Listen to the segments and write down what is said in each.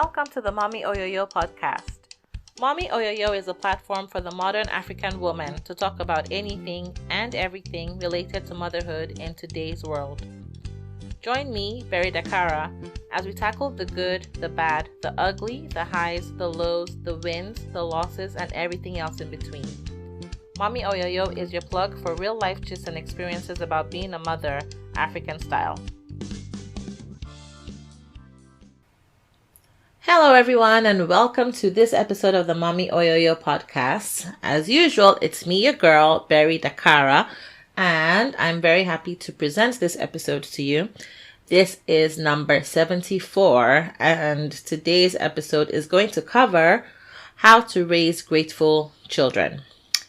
Welcome to the Mommy Oyoyo podcast. Mommy Oyoyo is a platform for the modern African woman to talk about anything and everything related to motherhood in today's world. Join me, Berry Dakara, as we tackle the good, the bad, the ugly, the highs, the lows, the wins, the losses, and everything else in between. Mommy Oyoyo is your plug for real life gist and experiences about being a mother, African style. Hello everyone and welcome to this episode of the Mommy Oyoyo podcast. As usual, it's me, your girl, Berry Dakara, and I'm very happy to present this episode to you. This is number 74, and today's episode is going to cover how to raise grateful children.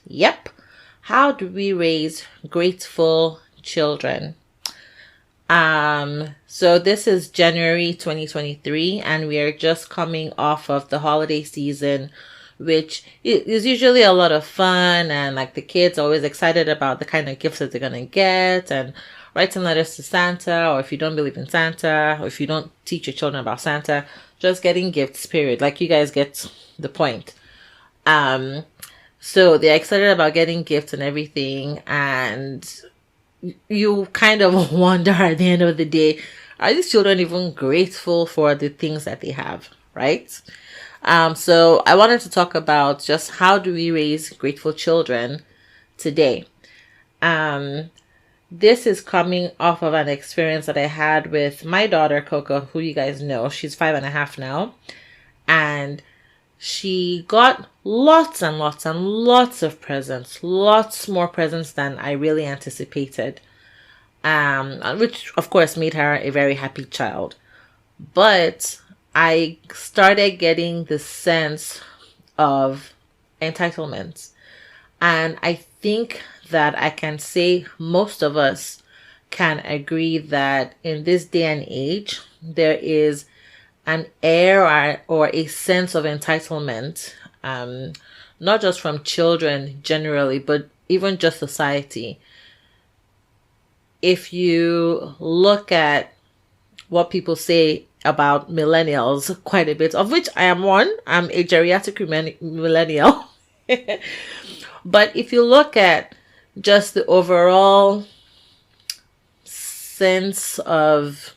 Yep, how do we raise grateful children? So this is January 2023 and we are just coming off of the holiday season, which is usually a lot of fun, and like the kids are always excited about the kind of gifts that they're gonna get and writing letters to Santa, or if you don't believe in Santa, or if you don't teach your children about Santa, just getting gifts, period. Like, you guys get the point. So they're excited about getting gifts and everything, and you kind of wonder at the end of the day, are these children even grateful for the things that they have, right? So I wanted to talk about just how do we raise grateful children today. This is coming off of an experience that I had with my daughter, Coco, who you guys know. She's 5.5 now. And she got lots and lots and lots of presents, lots more presents than I really anticipated, which of course made her a very happy child. But I started getting the sense of entitlement, and I think that I can say most of us can agree that in this day and age, there is an air or a sense of entitlement, not just from children generally, but even just society. If you look at what people say about millennials quite a bit, of which I am one, I'm a geriatric millennial. But if you look at just the overall sense of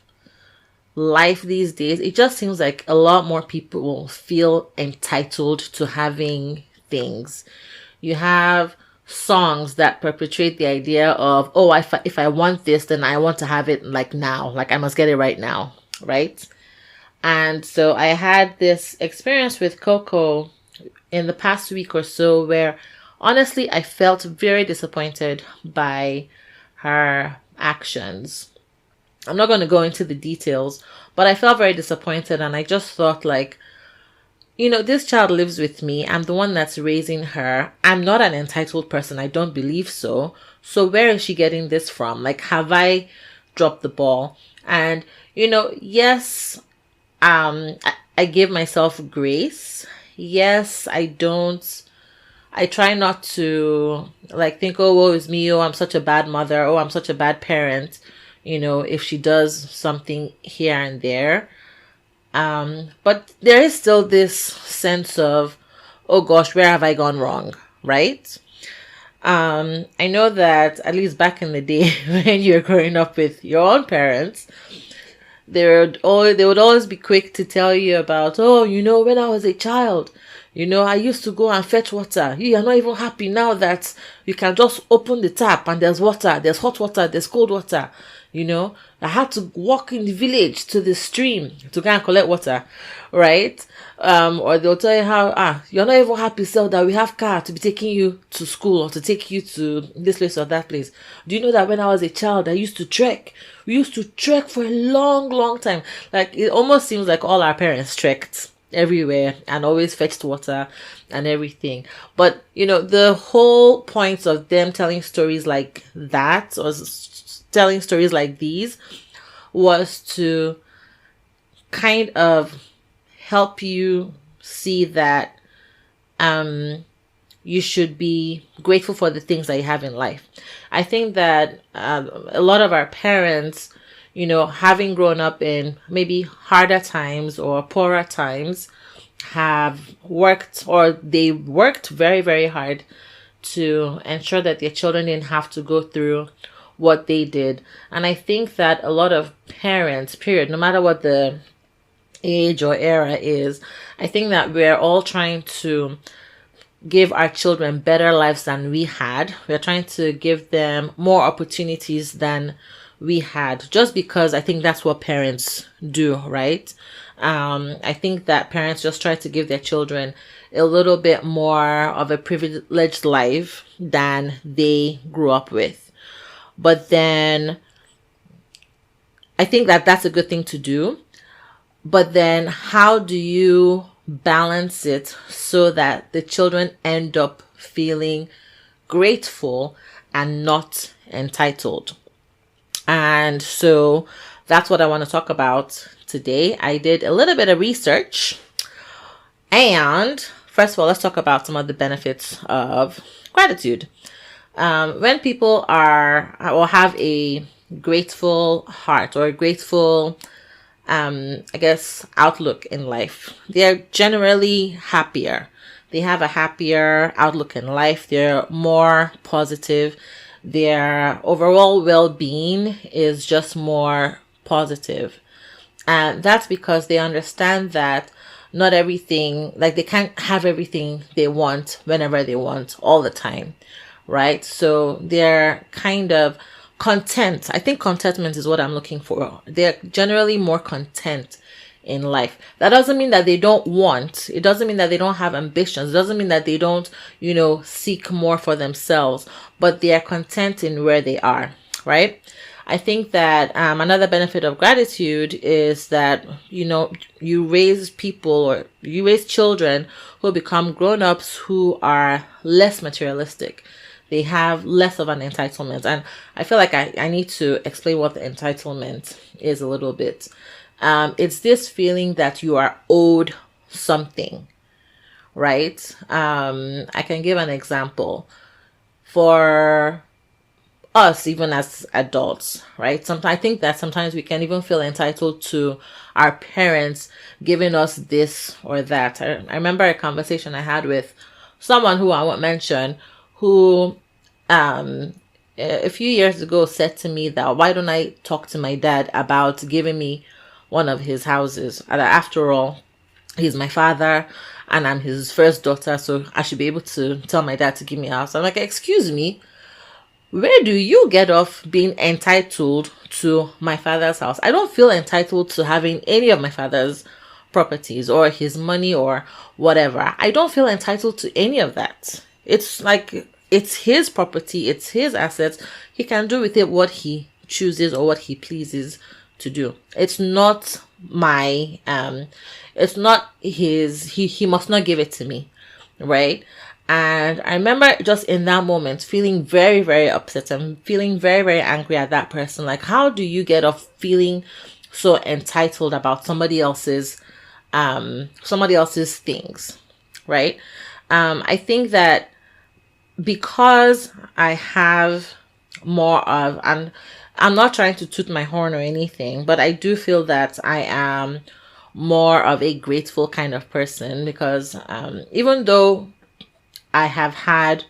life these days, it just seems like a lot more people feel entitled to having things. You have songs that perpetuate the idea of, oh, if I want this, then I want to have it like now, like I must get it right now, right? And so I had this experience with Coco in the past week or so where honestly I felt very disappointed by her actions. I'm not going to go into the details, but I felt very disappointed, and I just thought, like, this child lives with me. I'm the one that's raising her. I'm not an entitled person. I don't believe so. So where is she getting this from? Like, have I dropped the ball? And, yes, I give myself grace. Yes, I try not to, like, think, oh, woe is me. Oh, I'm such a bad mother. Oh, I'm such a bad parent. If she does something here and there. But there is still this sense of, oh gosh, where have I gone wrong? Right? I know that at least back in the day when you're growing up with your own parents, they would always be quick to tell you about, oh, when I was a child, I used to go and fetch water. You are not even happy now that you can just open the tap and there's water, there's hot water, there's cold water. I had to walk in the village to the stream to go and collect water, right? Or they'll tell you how, you're not even happy so that we have car to be taking you to school or to take you to this place or that place. Do you know that when I was a child, I used to trek? We used to trek for a long, long time. Like, it almost seems like all our parents trekked everywhere and always fetched water and everything. But, the whole point of them telling stories like that, or telling stories like these, was to kind of help you see that you should be grateful for the things that you have in life. I think that a lot of our parents, having grown up in maybe harder times or poorer times, have worked, or they worked very, very hard to ensure that their children didn't have to go through what they did. And I think that a lot of parents, period, no matter what the age or era is, I think that we're all trying to give our children better lives than we had. We're trying to give them more opportunities than we had, just because I think that's what parents do, right? I think that parents just try to give their children a little bit more of a privileged life than they grew up with. But then I think that that's a good thing to do. But then how do you balance it so that the children end up feeling grateful and not entitled? And so that's what I want to talk about today. I did a little bit of research, and first of all, let's talk about some of the benefits of gratitude. When people are or have a grateful heart or a grateful outlook in life, they're generally happier. They have a happier outlook in life. They're more positive. Their overall well-being is just more positive. And that's because they understand that not everything, like they can't have everything they want whenever they want all the time, right? So they're kind of content. I think contentment is what I'm looking for. They're generally more content in life. That doesn't mean that they don't want. It doesn't mean that they don't have ambitions. It doesn't mean that they don't, seek more for themselves, but they are content in where they are, right? I think that another benefit of gratitude is that, you raise people, or you raise children who become grown-ups who are less materialistic. They have less of an entitlement. And I feel like I need to explain what the entitlement is a little bit. It's this feeling that you are owed something, right? I can give an example. For us, even as adults, right? I think that sometimes we can even feel entitled to our parents giving us this or that. I remember a conversation I had with someone who I won't mention, who a few years ago said to me that, why don't I talk to my dad about giving me one of his houses? And after all, he's my father and I'm his first daughter, so I should be able to tell my dad to give me a house. I'm like, excuse me, where do you get off being entitled to my father's house? I don't feel entitled to having any of my father's properties or his money or whatever. I don't feel entitled to any of that. It's like, it's his property, it's his assets. He can do with it what he chooses or what he pleases to do. It's not my, it's not his, he must not give it to me, right? And I remember just in that moment feeling very, very upset and feeling very, very angry at that person. Like, how do you get off feeling so entitled about somebody else's things, right? I think that because I have more of, and I'm not trying to toot my horn or anything, but I do feel that I am more of a grateful kind of person, because even though I had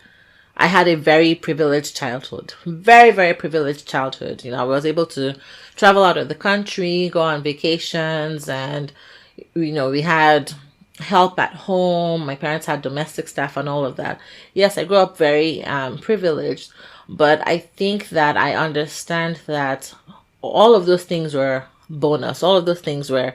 a very privileged childhood, very, very privileged childhood. I was able to travel out of the country, go on vacations, and, we had help at home. My parents had domestic staff and all of that. Yes, I grew up very privileged, but I think that I understand that all of those things were bonus. All of those things were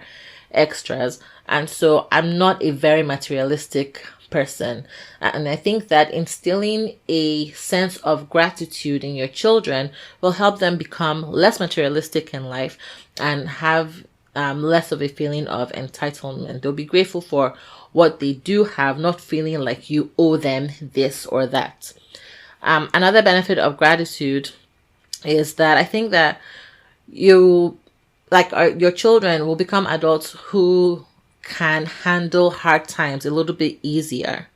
extras. And so I'm not a very materialistic person. And I think that instilling a sense of gratitude in your children will help them become less materialistic in life and have less of a feeling of entitlement. They'll be grateful for what they do have, not feeling like you owe them this or that. Another benefit of gratitude is that I think that your children will become adults who can handle hard times a little bit easier,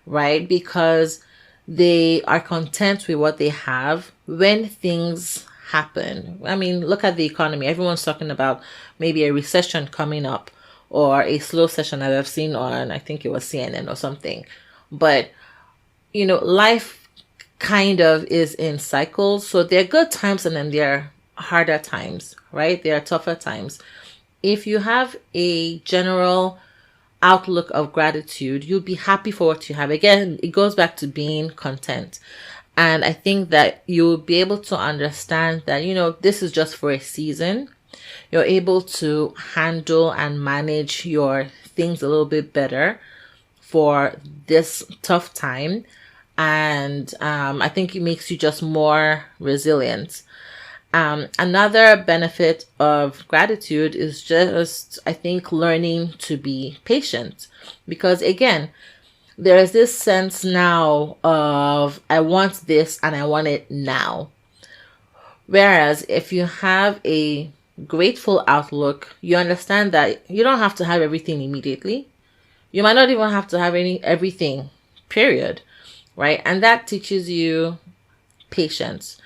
right? Because they are content with what they have. When things happen. I mean, look at the economy. Everyone's talking about maybe a recession coming up or a slow session that I've seen on, I think it was CNN or something. But, life kind of is in cycles. So there are good times and then there are harder times, right? There are tougher times. If you have a general outlook of gratitude, you'll be happy for what you have. Again, it goes back to being content. And I think that you'll be able to understand that, this is just for a season. You're able to handle and manage your things a little bit better for this tough time. And I think it makes you just more resilient. Another benefit of gratitude is just, I think, learning to be patient. Because again, there is this sense now of, I want this and I want it now. Whereas if you have a grateful outlook, you understand that you don't have to have everything immediately. You might not even have to have everything, period. Right? And that teaches you patience.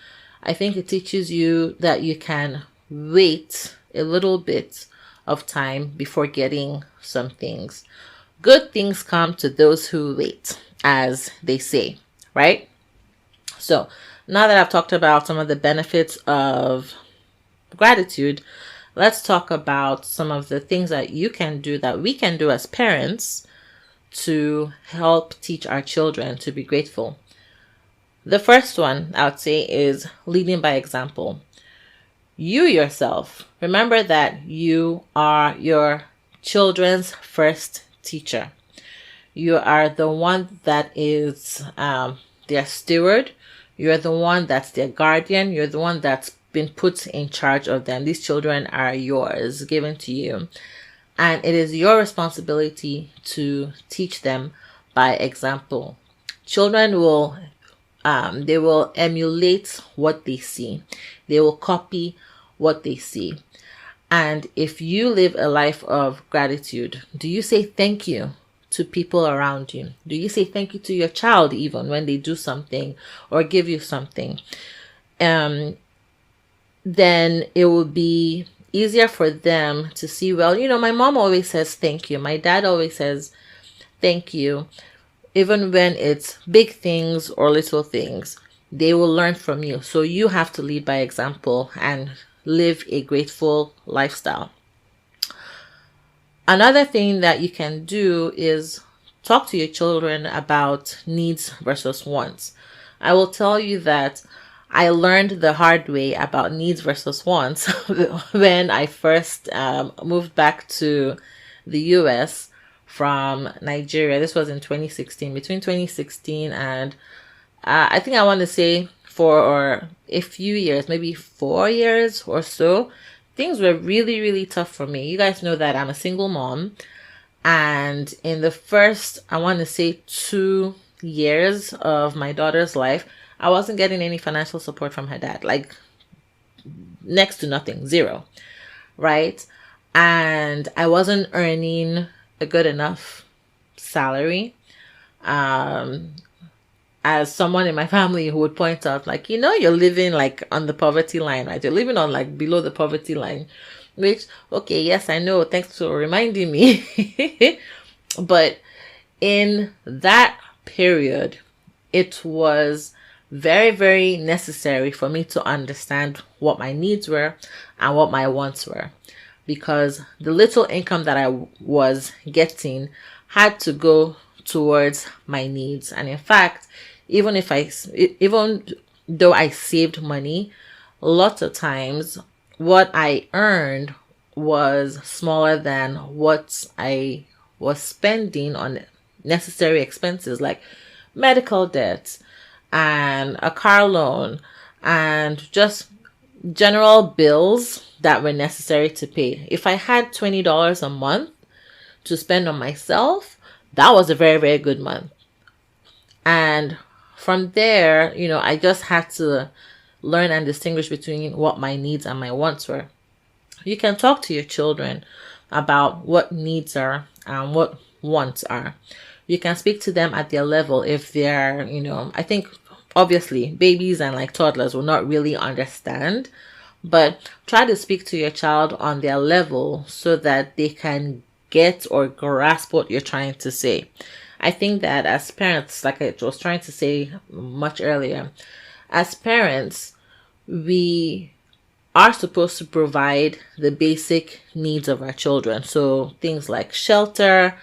I think it teaches you that you can wait a little bit of time before getting some things. Good things come to those who wait, as they say, right? So now that I've talked about some of the benefits of gratitude, let's talk about some of the things that you can do, that we can do as parents, to help teach our children to be grateful. The first one I would say is leading by example. You yourself, remember that you are your children's first teacher. You are the one that is their steward. You're the one that's their guardian. You're the one that's been put in charge of them. These children are yours, given to you. And it is your responsibility to teach them by example. Children will they will emulate what they see. They will copy what they see. And if you live a life of gratitude, do you say thank you to people around you? Do you say thank you to your child even when they do something or give you something? Then it will be easier for them to see, well, my mom always says thank you. My dad always says thank you. Even when it's big things or little things, they will learn from you. So you have to lead by example and live a grateful lifestyle. Another thing that you can do is talk to your children about needs versus wants. I will tell you that I learned the hard way about needs versus wants when I first moved back to the US from Nigeria. This was in 2016, between 2016 and I think I want to say for a few years, maybe 4 years or so, things were really, really tough for me. You guys know that I'm a single mom. And in the first, I want to say 2 years of my daughter's life, I wasn't getting any financial support from her dad, like next to nothing, zero, right? And I wasn't earning a good enough salary. As someone in my family who would point out, like, you're living like on the poverty line, right? You're living on like below the poverty line, which, okay, yes, I know. Thanks for reminding me. But in that period, it was very, very necessary for me to understand what my needs were and what my wants were, because the little income that I was getting had to go towards my needs. And in fact, even though I saved money, lots of times what I earned was smaller than what I was spending on necessary expenses like medical debts and a car loan and just general bills that were necessary to pay. If I had $20 a month to spend on myself, that was a very, very good month. And from there, I just had to learn and distinguish between what my needs and my wants were. You can talk to your children about what needs are and what wants are. You can speak to them at their level if they're, I think obviously babies and like toddlers will not really understand, but try to speak to your child on their level so that they can get or grasp what you're trying to say. I think that as parents, like I was trying to say much earlier, as parents, we are supposed to provide the basic needs of our children. So things like shelter,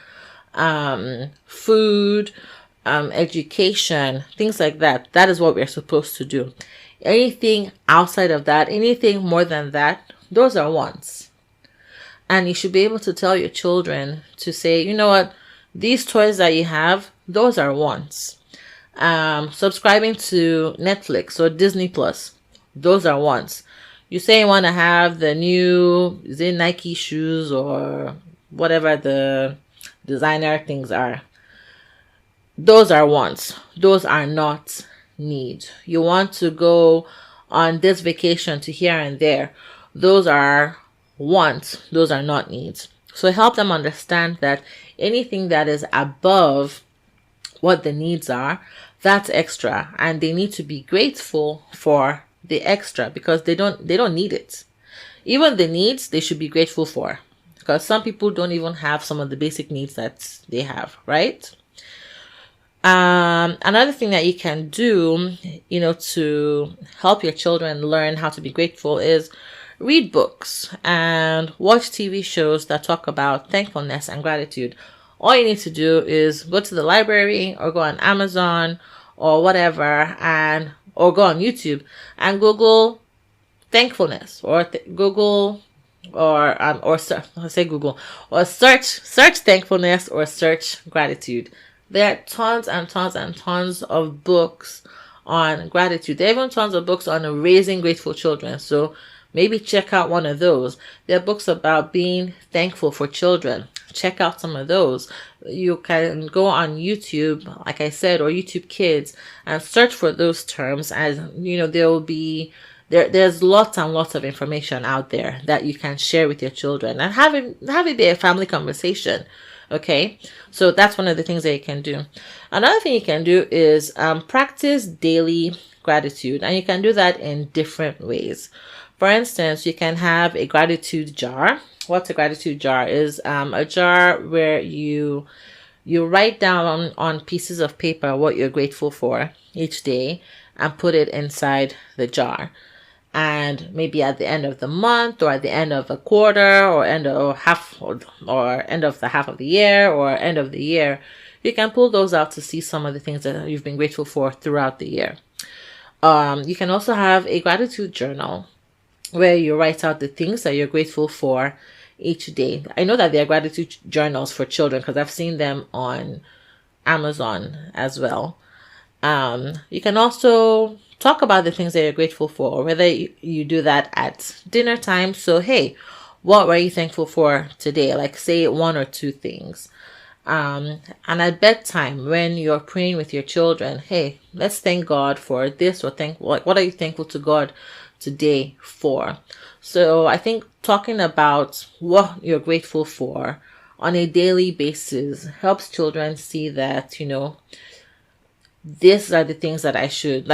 food, education, things like that. That is what we're supposed to do. Anything outside of that, anything more than that, those are wants. And you should be able to tell your children to say, you know what, these toys that you have, those are wants. Subscribing to Netflix or Disney Plus, those are wants. You say you want to have the new, is it Nike shoes or whatever the designer things are. Those are wants. Those are not needs. You want to go on this vacation to here and there. Those are wants. Those are not needs. So help them understand that anything that is above what the needs are, that's extra, and they need to be grateful for the extra because they don't need it. Even the needs they should be grateful for, because some people don't even have some of the basic needs that they have, right? Another thing that you can do, to help your children learn how to be grateful is read books and watch TV shows that talk about thankfulness and gratitude. All you need to do is go to the library or go on Amazon or whatever, or go on YouTube and Google thankfulness, or Google or search thankfulness or search gratitude. There are tons and tons and tons of books on gratitude. There are even tons of books on raising grateful children. So maybe check out one of those. There are books about being thankful for children. Check out some of those. You can go on YouTube, like I said, or YouTube Kids, and search for those terms. As there will be there's lots and lots of information out there that you can share with your children and have it be a family conversation. Okay, so that's one of the things that you can do. Another thing you can do is practice daily gratitude, and you can do that in different ways. For instance, you can have a gratitude jar. What's a gratitude jar? Is a jar where you write down on pieces of paper what you're grateful for each day and put it inside the jar. And maybe at the end of the month, or at the end of a quarter, or end of half, or end of the half of the year, or end of the year, you can pull those out to see some of the things that you've been grateful for throughout the year. You can also have a gratitude journal where you write out the things that you're grateful for each day. I know that there are gratitude journals for children because I've seen them on Amazon as well. You can also talk about the things that you're grateful for, whether you do that at dinner time. So, hey, what were you thankful for today? Like, say one or two things. And at bedtime, when you're praying with your children, hey, let's thank God for this, or what are you thankful to God today for? So I think talking about what you're grateful for on a daily basis helps children see that, these are the things that I should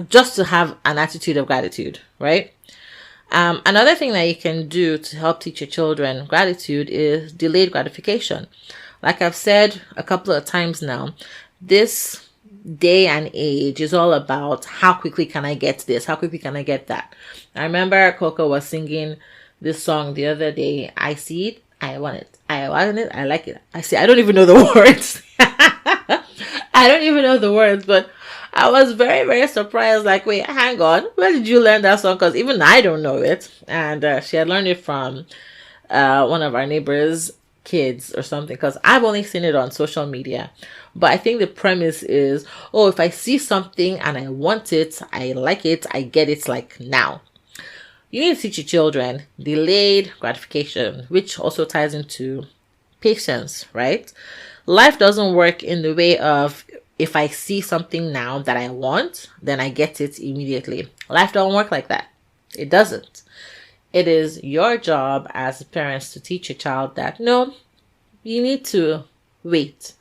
just to have an attitude of gratitude, right? Another thing that you can do to help teach your children gratitude is delayed gratification. Like I've said a couple of times now, this day and age is all about how quickly can I get this? How quickly can I get that? I remember Coco was singing this song the other day. I see it, I want it. I want it, I like it. I don't even know the words. I don't even know the words, but I was very, very surprised. Like, wait, hang on. Where did you learn that song? Because even I don't know it. And she had learned it from one of our neighbors' kids or something, because I've only seen it on social media. But I think the premise is, if I see something and I want it, I like it, I get it like now. You need to teach your children delayed gratification, which also ties into patience, right? Life doesn't work in the way of, if I see something now that I want, then I get it immediately. Life don't work like that. It doesn't. It is your job as parents to teach your child that, no, you need to wait.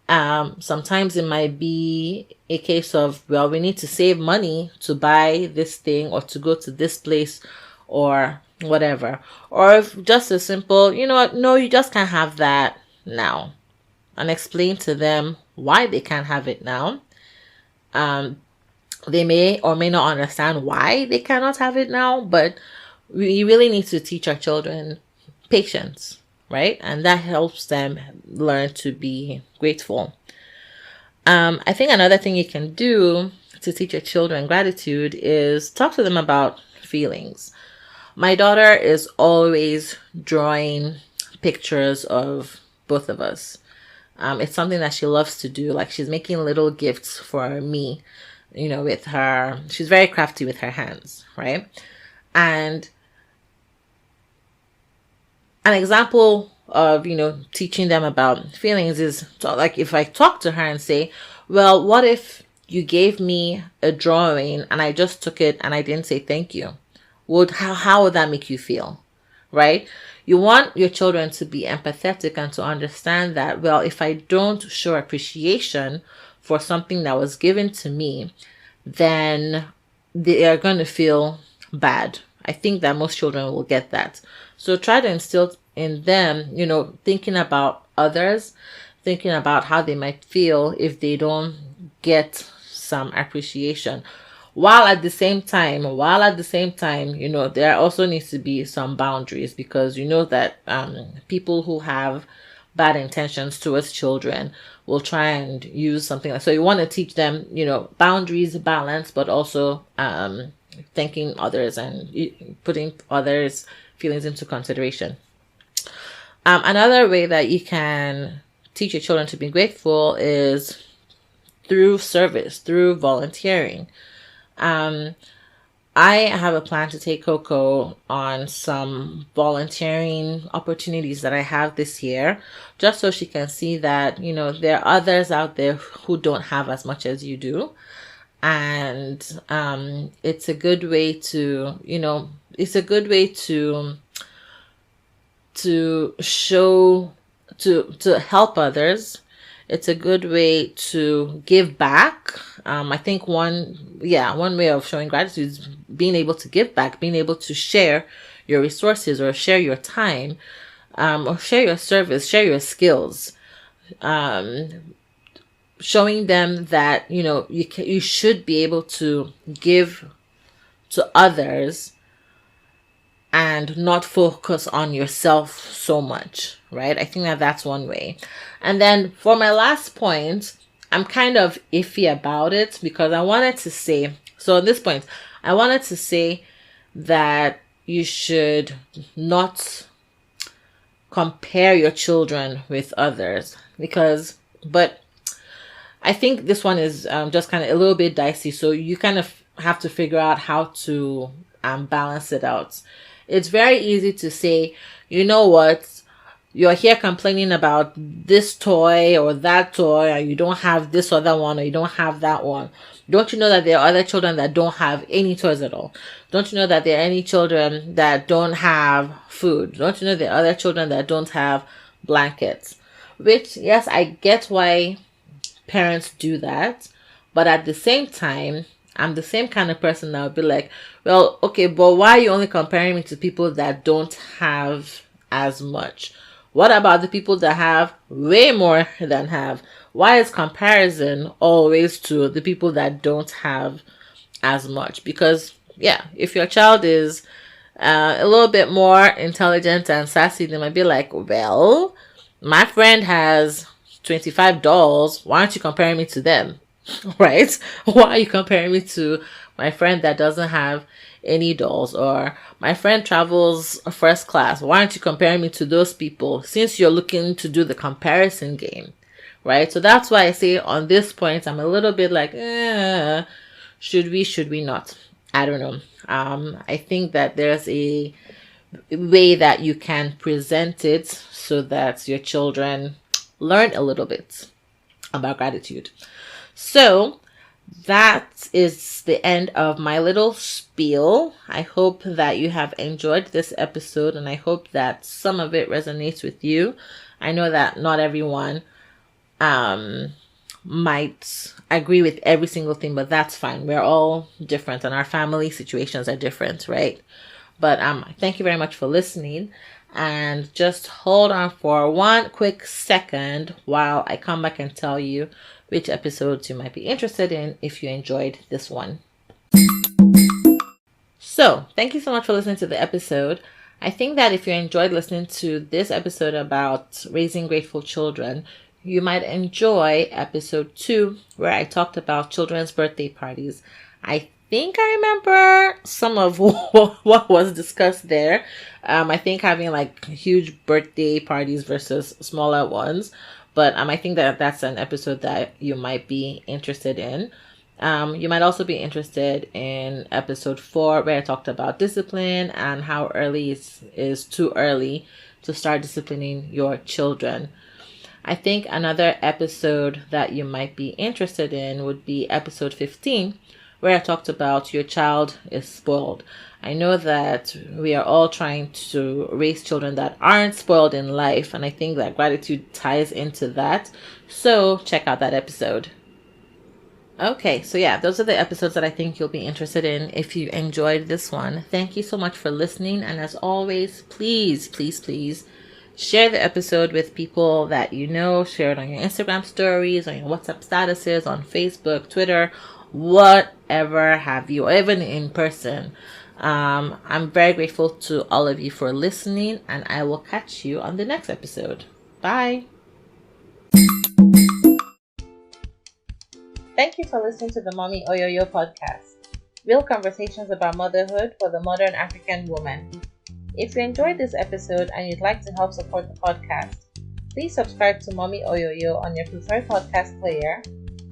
Sometimes it might be a case of, well, we need to save money to buy this thing or to go to this place or whatever. Or if just a simple, you know what, no, you just can't have that now. And explain to them why they can't have it now. They may or may not understand why they cannot have it now, but we really need to teach our children patience, right? And that helps them learn to be grateful. I think another thing you can do to teach your children gratitude is talk to them about feelings. My daughter is always drawing pictures of both of us. It's something that she loves to do. Like, she's making little gifts for me, with her. She's very crafty with her hands, right? And an example of, teaching them about feelings is like if I talk to her and say, well, what if you gave me a drawing and I just took it and I didn't say thank you? How would that make you feel? Right? You want your children to be empathetic and to understand that, well, if I don't show appreciation for something that was given to me, then they are going to feel bad. I think that most children will get that. So try to instill in them, thinking about others, thinking about how they might feel if they don't get some appreciation. While at the same time, there also needs to be some boundaries, because that people who have bad intentions towards children will try and use something like, so you want to teach them, boundaries, balance, but also thanking others and putting others' feelings into consideration. Another way that you can teach your children to be grateful is through service, through volunteering. I have a plan to take Coco on some volunteering opportunities that I have this year, just so she can see that, there are others out there who don't have as much as you do. And it's a good way to, show, to help others. It's a good way to give back. I think one way of showing gratitude is being able to give back, being able to share your resources or share your time, or share your service, share your skills, showing them that, you should be able to give to others and not focus on yourself so much, right? I think that that's one way. And then for my last point, I'm kind of iffy about it, because I wanted to say that you should not compare your children with others, but I think this one is just kind of a little bit dicey. So you kind of have to figure out how to balance it out. It's very easy to say, you know what, you're here complaining about this toy or that toy, or you don't have this other one, or you don't have that one. Don't you know that there are other children that don't have any toys at all? Don't you know that there are any children that don't have food? Don't you know there are other children that don't have blankets? Which, yes, I get why parents do that, but at the same time, I'm the same kind of person that would be like, well, okay, but why are you only comparing me to people that don't have as much? What about the people that have way more than have? Why is comparison always to the people that don't have as much? Because, if your child is a little bit more intelligent and sassy, they might be like, well, my friend has 25 dolls. Why aren't you comparing me to them? Right? Why are you comparing me to my friend that doesn't have any dolls? Or my friend travels first class. Why aren't you comparing me to those people, since you're looking to do the comparison game? Right? So that's why I say on this point, I'm a little bit like, should we not? I don't know. I think that there's a way that you can present it so that your children learn a little bit about gratitude. So that is the end of my little spiel. I hope that you have enjoyed this episode, and I hope that some of it resonates with you. I know that not everyone might agree with every single thing, but that's fine. We're all different and our family situations are different, right? But thank you very much for listening. And just hold on for one quick second while I come back and tell you which episodes you might be interested in if you enjoyed this one. So, thank you so much for listening to the episode. I think that if you enjoyed listening to this episode about raising grateful children, you might enjoy episode 2, where I talked about children's birthday parties. I think I remember some of what was discussed there. I think having like huge birthday parties versus smaller ones. But I think that that's an episode that you might be interested in. You might also be interested in episode 4, where I talked about discipline and how early is too early to start disciplining your children. I think another episode that you might be interested in would be episode 15, where I talked about your child is spoiled. I know that we are all trying to raise children that aren't spoiled in life, and I think that gratitude ties into that. So check out that episode. Okay, so yeah, those are the episodes that I think you'll be interested in if you enjoyed this one. Thank you so much for listening. And as always, please, please, please share the episode with people that you know. Share it on your Instagram stories, on your WhatsApp statuses, on Facebook, Twitter, whatever have you, or even in person. I'm very grateful to all of you for listening, and I will catch you on the next episode. Bye. Thank you for listening to the Mommy Oyoyo podcast. Real conversations about motherhood for the modern African woman. If you enjoyed this episode and you'd like to help support the podcast, please subscribe to Mommy Oyoyo on your preferred podcast player,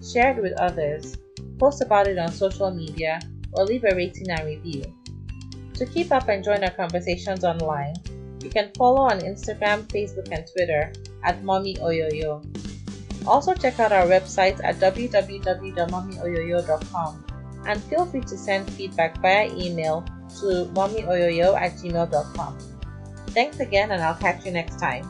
share it with others, post about it on social media, or leave a rating and review. To keep up and join our conversations online, you can follow on Instagram, Facebook, and Twitter at Mommy Oyoyo. Also check out our website at www.mommyoyoyo.com and feel free to send feedback via email to mommyoyoyo@gmail.com. Thanks again, and I'll catch you next time.